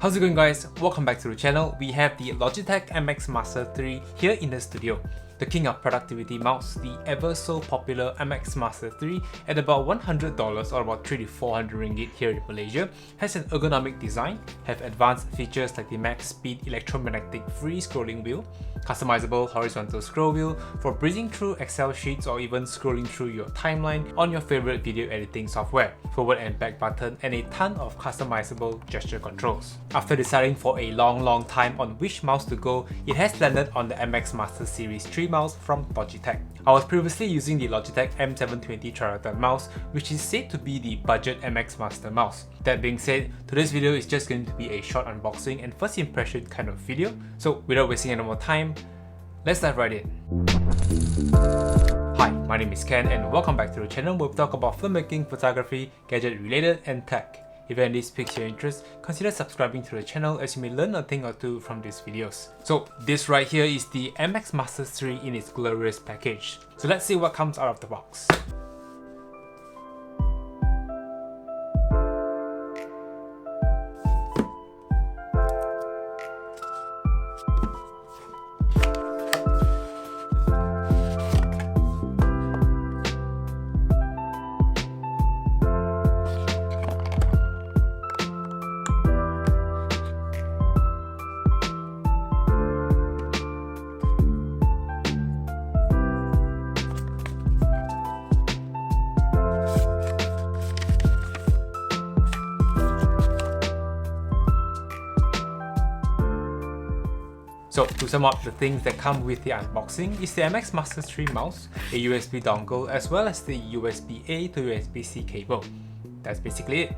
How's it going, guys? Welcome back to the channel. We have the Logitech MX Master 3 here in the studio. The king of productivity mouse, the ever so popular MX Master 3 at about $100 or about 3 to 400 ringgit here in Malaysia, has an ergonomic design, have advanced features like the MagSpeed electromagnetic free scrolling wheel, customizable horizontal scroll wheel for breezing through Excel sheets or even scrolling through your timeline on your favorite video editing software, forward and back button, and a ton of customizable gesture controls. After deciding for a long time on which mouse to go, it has landed on the MX Master Series 3 mouse from Logitech. I was previously using the Logitech M720 Triton mouse, which is said to be the budget MX Master mouse. That being said, today's video is just going to be a short unboxing and first impression kind of video, so without wasting any more time, let's dive right in. Hi, my name is Ken and welcome back to the channel where we talk about filmmaking, photography, gadget related and tech. If any of this piques your interest, consider subscribing to the channel as you may learn a thing or two from these videos. So this right here is the MX Master 3 in its glorious package. So let's see what comes out of the box. So to sum up the things that come with the unboxing is the MX Master 3 mouse, a USB dongle, as well as the USB-A to USB-C cable. That's basically it.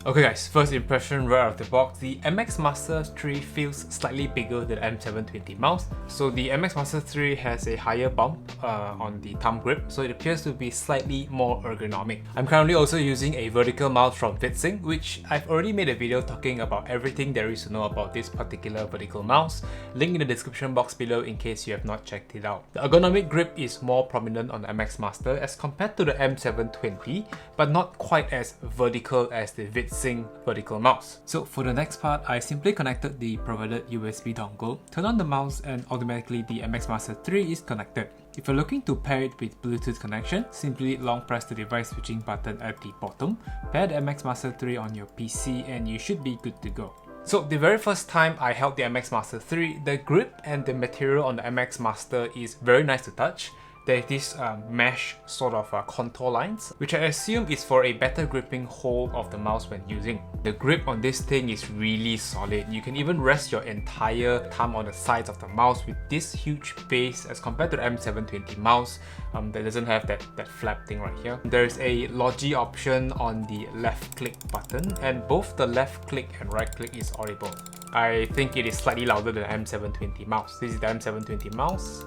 Okay guys, first impression right out of the box, the MX Master 3 feels slightly bigger than M720 mouse. So the MX Master 3 has a higher bump on the thumb grip, so it appears to be slightly more ergonomic. I'm currently also using a vertical mouse from VidSync, which I've already made a video talking about everything there is to know about this particular vertical mouse. Link in the description box below in case you have not checked it out. The ergonomic grip is more prominent on the MX Master as compared to the M720, but not quite as vertical as the VidSync vertical mouse. So for the next part, I simply connected the provided USB dongle, turn on the mouse, and automatically the MX Master 3 is connected. If you're looking to pair it with Bluetooth connection, simply long press the device switching button at the bottom, pair the MX Master 3 on your PC, and you should be good to go. So the very first time I held the MX Master 3, the grip and the material on the MX Master is very nice to touch. There's this mesh sort of contour lines, which I assume is for a better gripping hold of the mouse when using. The grip on this thing is really solid. You can even rest your entire thumb on the sides of the mouse with this huge base as compared to the M720 mouse that doesn't have that flap thing right here. There's a Logi option on the left click button, and both the left click and right click is audible. I think it is slightly louder than the M720 mouse. This is the M720 mouse.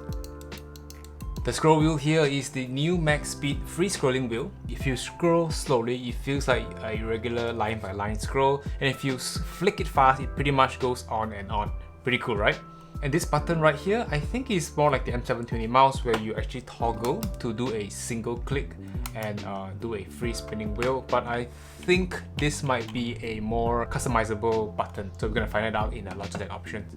The scroll wheel here is the new MagSpeed free scrolling wheel. If you scroll slowly, it feels like a regular line by line scroll, and if you flick it fast, it pretty much goes on and on. Pretty cool, right? And this button right here, I think is more like the M720 mouse where you actually toggle to do a single click and do a free spinning wheel, but I think this might be a more customizable button, so we're gonna find it out in the Logitech options.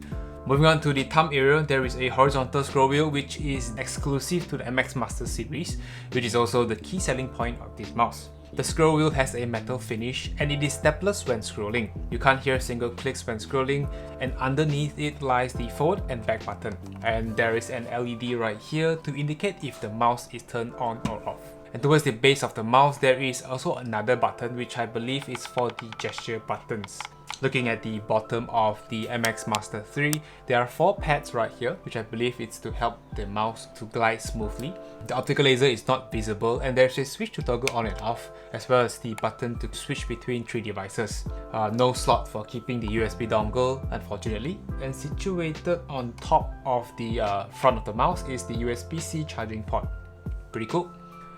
Moving on to the thumb area, there is a horizontal scroll wheel which is exclusive to the MX Master series, which is also the key selling point of this mouse. The scroll wheel has a metal finish and it is stepless when scrolling. You can't hear single clicks when scrolling, and underneath it lies the forward and back button. And there is an LED right here to indicate if the mouse is turned on or off. And towards the base of the mouse, there is also another button which I believe is for the gesture buttons. Looking at the bottom of the MX Master 3, there are 4 pads right here, which I believe is to help the mouse to glide smoothly. The optical laser is not visible, and there's a switch to toggle on and off, as well as the button to switch between 3 devices. No slot for keeping the USB dongle, unfortunately. And situated on top of the front of the mouse is the USB-C charging port. Pretty cool.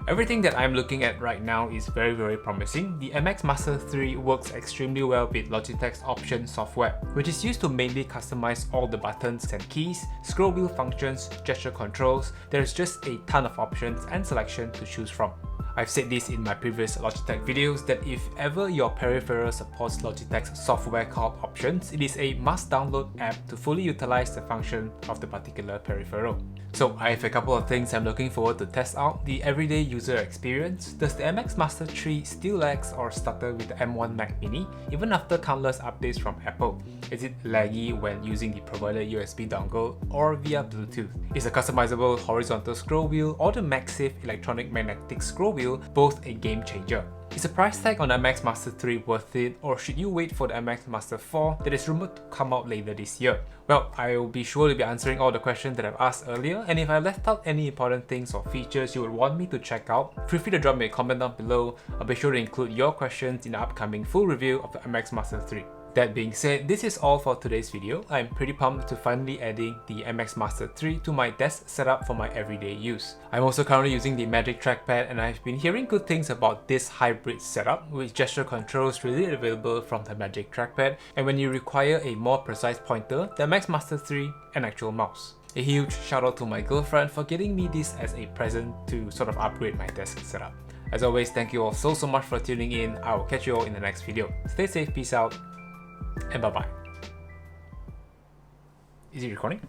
Everything that I'm looking at right now is very promising. The MX Master 3 works extremely well with Logitech's Option software, which is used to mainly customize all the buttons and keys, scroll wheel functions, gesture controls. There's just a ton of options and selection to choose from. I've said this in my previous Logitech videos that if ever your peripheral supports Logitech's software called Options, it is a must download app to fully utilize the function of the particular peripheral. So I have a couple of things I'm looking forward to test out. The everyday user experience. Does the MX Master 3 still lags or stutter with the M1 Mac Mini even after countless updates from Apple? Is it laggy when using the provided USB dongle or via Bluetooth? Is a customizable horizontal scroll wheel or the MagSafe electronic magnetic scroll wheel both a game changer? Is the price tag on the MX Master 3 worth it, or should you wait for the MX Master 4 that is rumored to come out later this year? Well, I will be sure to be answering all the questions that I've asked earlier, and if I left out any important things or features you would want me to check out, feel free to drop me a comment down below. I'll be sure to include your questions in the upcoming full review of the MX Master 3. That being said, this is all for today's video. I'm pretty pumped to finally adding the MX Master 3 to my desk setup for my everyday use. I'm also currently using the Magic Trackpad, and I've been hearing good things about this hybrid setup with gesture controls readily available from the Magic Trackpad, and when you require a more precise pointer, the MX Master 3 an actual mouse. A huge shout out to my girlfriend for getting me this as a present to sort of upgrade my desk setup. As always, thank you all so much for tuning in. I will catch you all in the next video. Stay safe, peace out, and bye bye. Is it recording?